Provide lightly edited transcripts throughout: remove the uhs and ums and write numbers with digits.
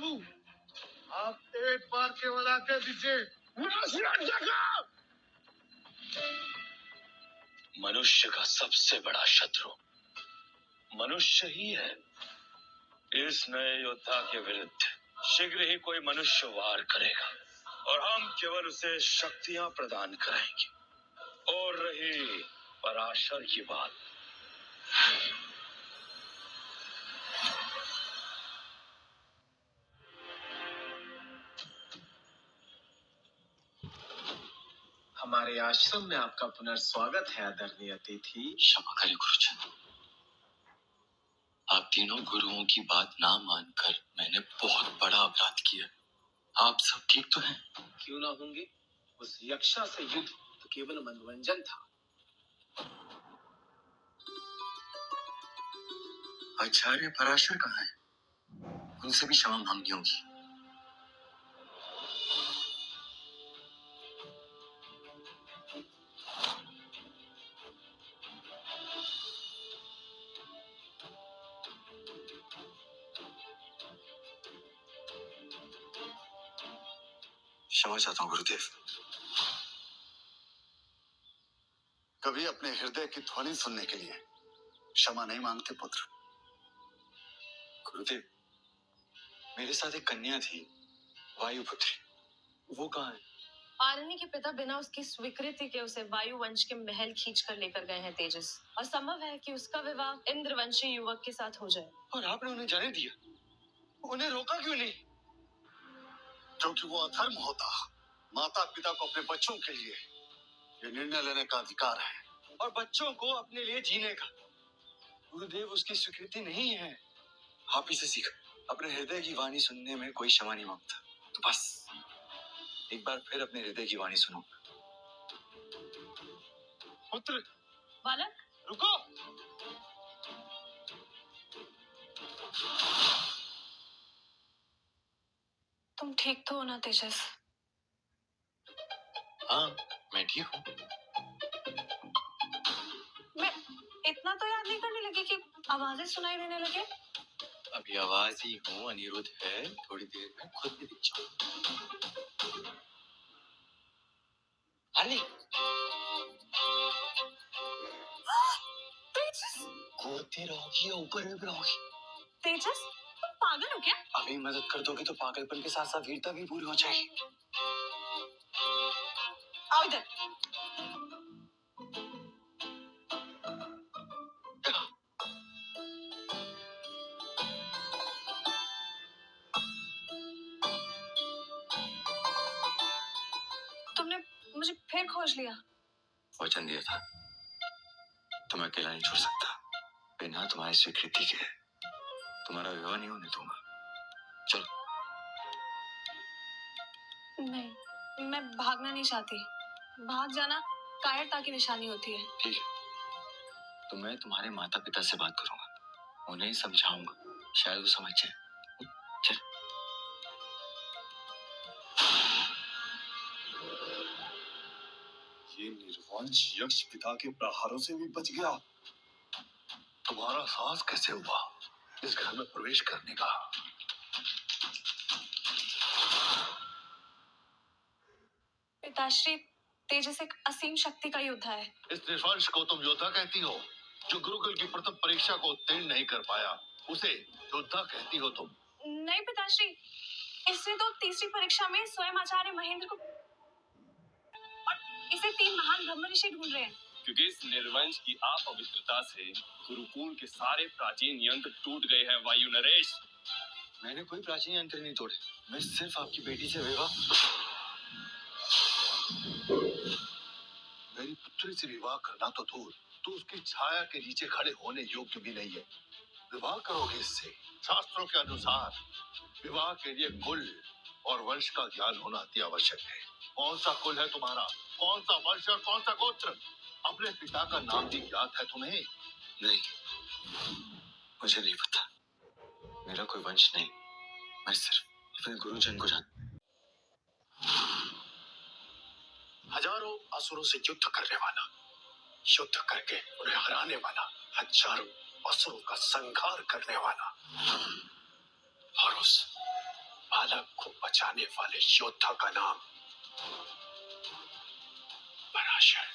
प्रभु, आप एक बार केवल आके दीजिए। मनुष्य का सबसे बड़ा शत्रु मनुष्य ही है। इस नए योद्धा के विरुद्ध शीघ्र ही कोई मनुष्य वार करेगा और हम केवल उसे शक्तियां प्रदान करेंगे। और रही पराशर की बात, हमारे आश्रम में आपका पुनर्स्वागत है आदरणीय अतिथि। क्षमा करें गुरुजन, आप तीनों गुरुओं की बात ना मानकर मैंने बहुत बड़ा अपराध किया। आप सब ठीक तो हैं? क्यों ना होंगे? उस यक्षा से युद्ध तो केवल मनोरंजन था। आचार्य पराशर कहाँ है? उनसे भी क्षमा मांगनी होगी। क्षमा चाहता हूँ गुरुदेव। कभी अपने हृदय की ध्वनि सुनने के लिए क्षमा नहीं मांगते पुत्र। गुरुदेव, मेरे साथ एक कन्या थी, वायुपुत्री। वो कहाँ है? आरण्य के पिता बिना उसकी स्वीकृति के उसे वायु वंश के महल खींच कर लेकर गए हैं तेजस, और संभव है कि उसका विवाह इंद्रवंशी युवक के साथ हो जाए। और आपने उन्हें जाने दिया? उन्हें रोका क्यों नहीं? क्योंकि वो अधर्म होता। माता पिता को अपने बच्चों के लिए ये निर्णय लेने का अधिकार है, और बच्चों को अपने लिए जीने का। गुरुदेव, उसकी स्वीकृति नहीं है। आप इसे सीख। अपने हृदय की वाणी सुनने में कोई क्षमा नहीं मांगता, तो बस एक बार फिर अपने हृदय की वाणी सुनो। पुत्र, बालक, रुको। तुम ठीक तो हो ना तेजस? हाँ, मैं ठीक हूँ। मैं इतना तो याद नहीं करने लगी कि आवाजें सुनाई देने लगे। अभी आवाज ही हूँ, अनिरुद्ध है। थोड़ी देर में खुद भी दिख जाऊँ। हनी, तेजस! कूदती रहोगी या ऊपर भी रहोगी? तेजस, तुम पागल हो क्या? अभी मदद कर दोगे तो पागलपन के साथ साथ वीरता भी पूरी हो जाएगी। आओ इधर। तुमने मुझे फिर खोज लिया। वचन दिया था, तुम्हें अकेला नहीं छोड़ सकता। बिना तुम्हारी स्वीकृति के तुम्हारा विवाह नहीं होने दूंगा। चलो। नहीं, मैं भागना नहीं चाहती। भाग जाना कायरता की निशानी होती है। ठीक है, तो मैं तुम्हारे माता पिता से बात करूंगा, उन्हें समझाऊंगा, शायद वो समझ जाए। चल। ये निर्वंश यक्ष पिता के प्रहारों से भी बच गया। तुम्हारा साहस कैसे हुआ इस घर में प्रवेश करने का? पिताश्री, तेजस एक असीम शक्ति का योद्धा है। इस निर्वंश को तुम योद्धा कहती हो? जो गुरुकुल की प्रथम परीक्षा को उत्तीर्ण नहीं कर पाया, उसे योद्धा कहती हो तुम? नहीं पिताश्री, इसने तो तीसरी परीक्षा में स्वयं आचार्य महेंद्र को, और इसे 3 महान ब्रह्म ऋषि ढूंढ रहे हैं। क्योंकि इस निर्वंश की अपवित्रता से गुरुकुल के सारे प्राचीन यंत्र टूट गए हैं वायु नरेश। मैंने कोई प्राचीन यंत्र नहीं तोड़े, मैं सिर्फ आपकी बेटी से विवाह। मेरी पुत्री से विवाह करना तो दूर, तो उसकी छाया के नीचे खड़े होने योग्य भी नहीं है। विवाह करोगे इससे? शास्त्रों के अनुसार विवाह के लिए कुल और वंश का ज्ञान होना अति आवश्यक है। कौन सा कुल है तुम्हारा? कौन सा वंश और कौन सा गोत्र? अपने पिता का नाम भी ज्ञात है तुम्हें? नहीं, मुझे नहीं पता। मेरा कोई वंश नहीं, मैं सिर्फ अपने गुरुजन को जानता। हजारों असुरों से युद्ध करने वाला, युद्ध करके उन्हें हराने वाला, हजारों असुरों का संहार करने वाला, और उस बालक को बचाने वाले योद्धा का नाम पराशर।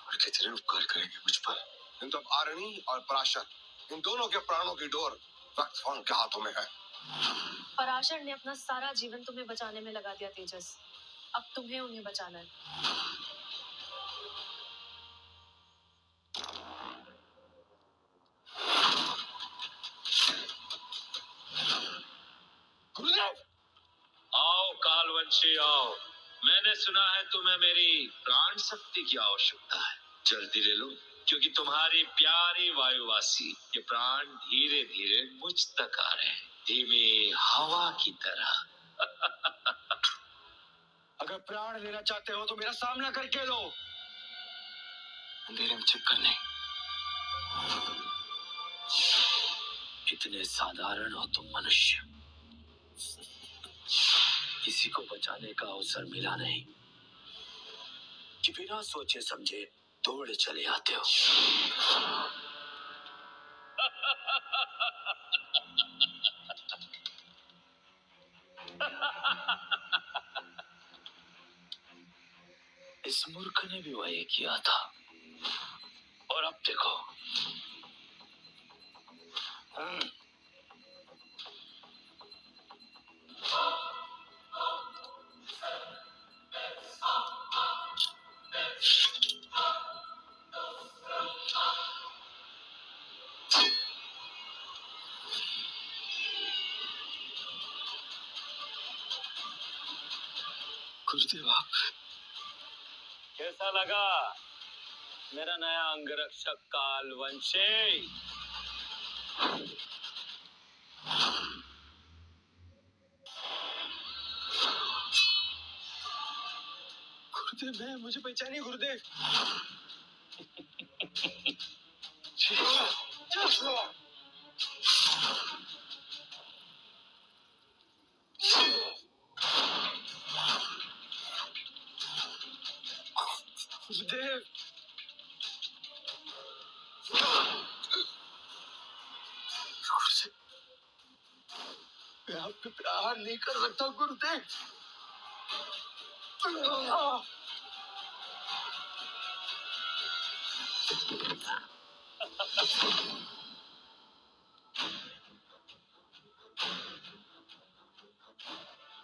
और कितने उपकार करेंगे मुझ पर। इन तो आरणी और पराशर, इन दोनों के प्राणों की डोर रक्तफंग के हाथों में है। पराशर ने अपना सारा जीवन तुम्हें बचाने में लगा दिया तेजस, अब तुम्हें उन्हें बचाना है। गुरुदेव! आओ कालवंशी आओ। मैंने सुना है तुम्हें मेरी प्राण शक्ति की आवश्यकता है। जल्दी ले लो, क्योंकि तुम्हारी प्यारी वायुवासी के प्राण धीरे धीरे मुझ तक आ रहे हैं, धीमी हवा की तरह। अगर प्राण लेना चाहते हो तो मेरा सामना करके लो। अंधेरे में छिपकर नहीं। इतने साधारण हो तुम मनुष्य, किसी को बचाने का अवसर मिला नहीं कि बिना सोचे समझे दौड़ चले आते हो। इस मूर्ख ने भी वही किया था, और अब देखो। गुरुदेव आप कैसा लगा मेरा नया अंगरक्षक कालवंशी? गुरुदेव मैं मुझे पहचानिए गुरुदेव। गुरुदेव मैं आप पे प्रहार नहीं कर सकता गुरुदेव।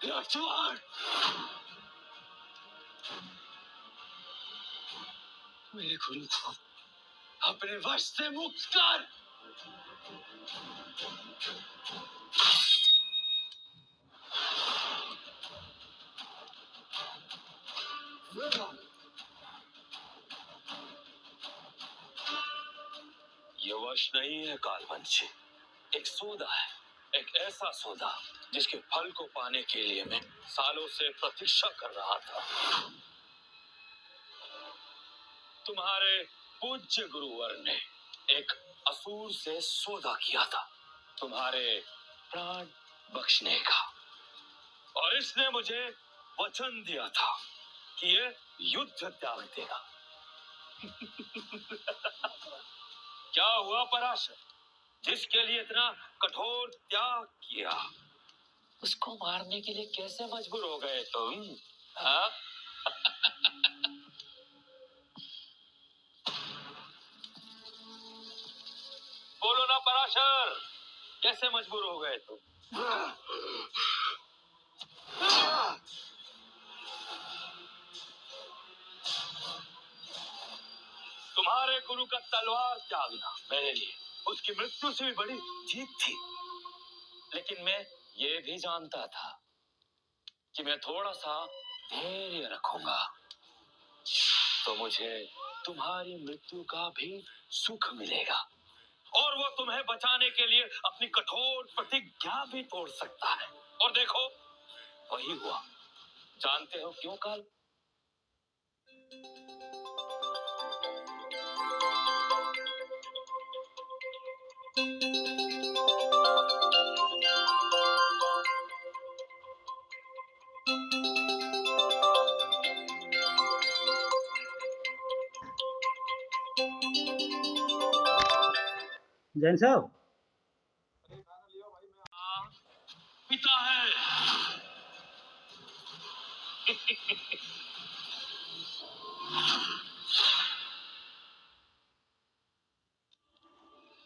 राजकुमार मेरे गुरु को अपने वश से मुक्त कर। ये वश नहीं है कालवंशी, एक सौदा है, एक ऐसा सौदा जिसके फल को पाने के लिए मैं सालों से प्रतीक्षा कर रहा था। तुम्हारे पूज्य गुरुवर ने एक असुर से सौदा किया था, तुम्हारे प्राण बख्शने का, और इसने मुझे वचन दिया था कि ये युद्ध त्याग देगा। क्या हुआ पराशर, जिसके लिए इतना कठोर त्याग किया, उसको मारने के लिए कैसे मजबूर हो गए तुम? हाँ? बोलो ना पराशर, कैसे मजबूर हो गए तुम? तुम्हारे गुरु का तलवार त्यागना मेरे लिए उसकी मृत्यु से भी बड़ी जीत थी, लेकिन मैं ये भी जानता था कि मैं थोड़ा सा धैर्य रखूंगा तो मुझे तुम्हारी मृत्यु का भी सुख मिलेगा, और वो तुम्हें बचाने के लिए अपनी कठोर प्रतिज्ञा भी तोड़ सकता है। और देखो वही हुआ। जानते हो क्यों काल? जैन साहब, पिता है।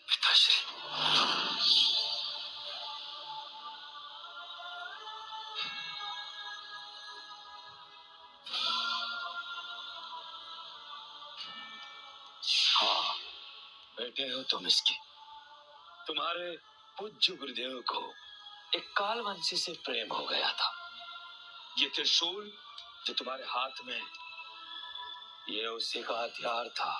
पिताश्री, हाँ, बेटे हो तुम इसके। तुम्हारे पूज्य गुरुदेव को एक कालवंशी से प्रेम हो गया था। ये त्रिशूल जो तुम्हारे हाथ में, ये उसी का हथियार था।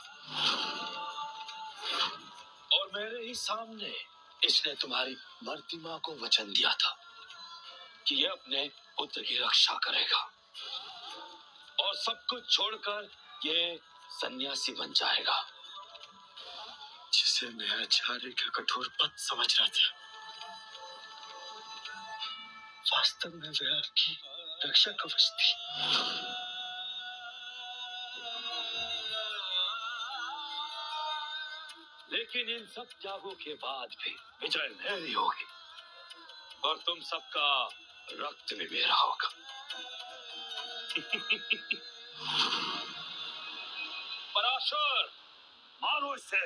और मेरे ही सामने इसने तुम्हारी मरती माँ को वचन दिया था कि ये अपने पुत्र की रक्षा करेगा और सब कुछ छोड़कर ये सन्यासी बन जाएगा। जिसे मैं आचार्य का कठोर पद समझ रहा था, वास्तव में वह आपकी रक्षा कवच थी। लेकिन इन सब त्यागों के बाद भी विजय मेरी होगी और तुम सबका रक्त भी मेरा होगा। पराशर, मारो इसे।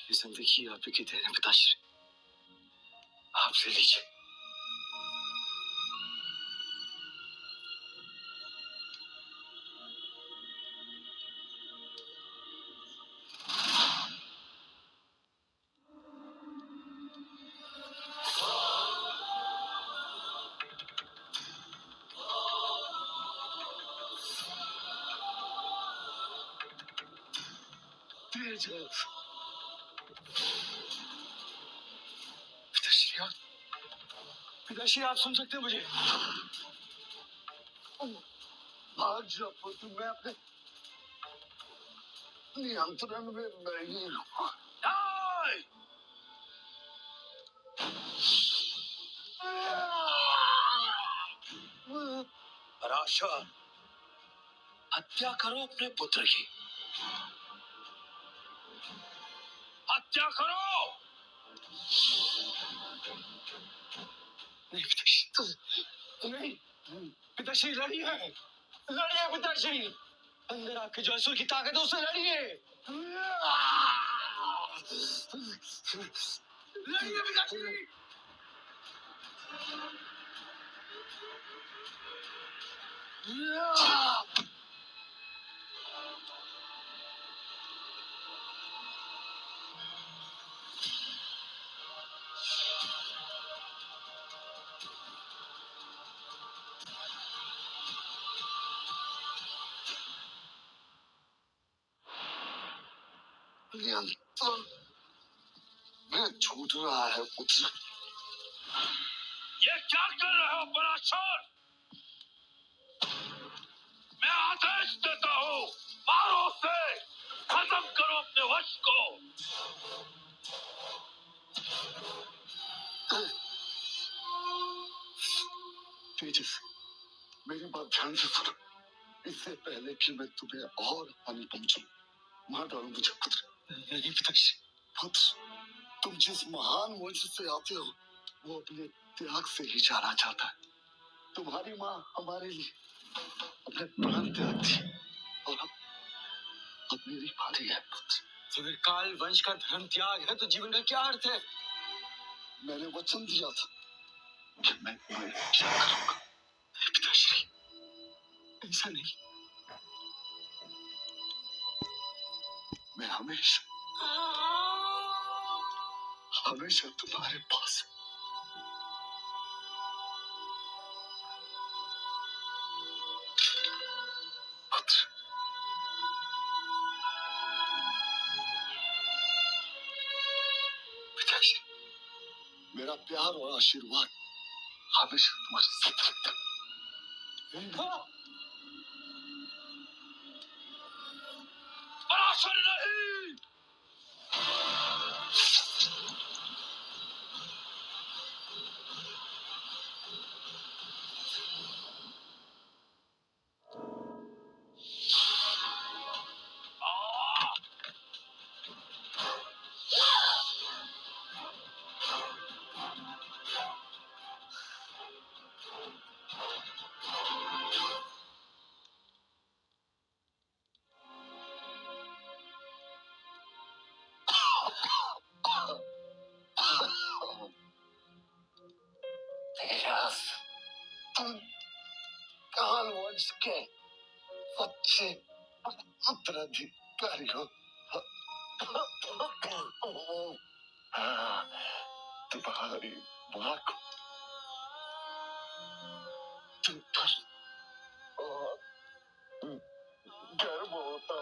ये जिंदगी आप ही की देन है पिताश्री, आप ले लीजिए। पिताश्री, आप सुन सकते हैं मुझे? भाग जा पुत्र, मैं अपने नियंत्रण में नहीं हूँ। पराशर, हत्या करो अपने पुत्र की, हत्या करो। नहीं पिताश्री, नहीं। पिताश्री लड़िए, लड़िए पिताश्री। अंदर आपके जो असुर की ताकत है, उससे लड़िए। लड़िए पिताश्री। नियंत्रण में छूट रहा है पुत्र। ये क्या कर रहे हो पराशर? मैं आदेश देता हूँ, मारो उसे, खत्म करो अपने वश को। तेजस, मेरी बात ध्यान से सुनो। इससे पहले कि मैं तुम्हें और हानि पहुंचाऊं, मार डालो मुझे पुत्र। नहीं पिताश्री। पुत्र, तुम जिस महान वंश से आते हो, वो अपने त्याग से ही जाना चाहता है। तुम्हारी माँ हमारे लिए अपने प्राण त्याग थी और अब मेरी बारी है पुत्र। अगर काल वंश का धर्म त्याग है तो जीवन का क्या अर्थ है? मैंने वचन दिया था कि मैं तुम्हें रक्षा करूंगा। पिताश्री, ऐसा नहीं। मैं हमेशा हमेशा तुम्हारे पास हूं। पुत्र, पिताश्री, मेरा प्यार और आशीर्वाद हमेशा तुम्हारे साथ रहता है। पराशर नहीं। उत्तराधिकारी हो। हाँ, तुम्हारी माँ को तुम पर गर्व होता।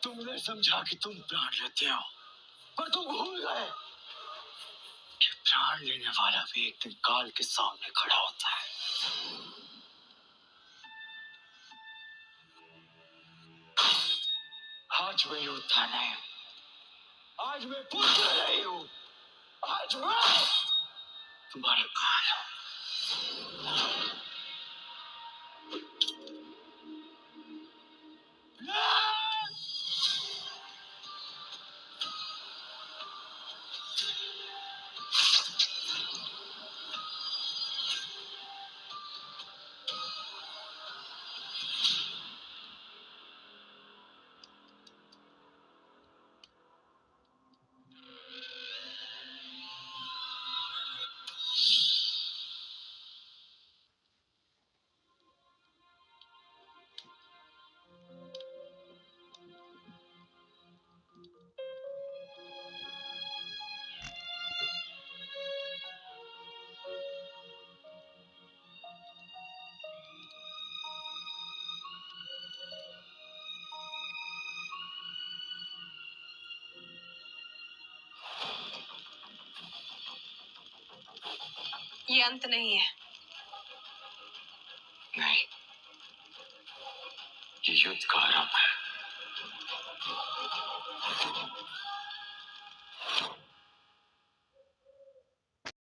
तुमने समझा कि तुम प्राण लेते हो, पर तुम भूल गए कि प्राण लेने वाला भी एक दिन काल के सामने खड़ा होता है। आज मैं योद्धा नहीं हूं, आज मैं पुत्र नहीं हूं, आज मैं तुम्हारा काल हूं। ये अंत नहीं है। नहीं, ये युद्ध का आरंभ है।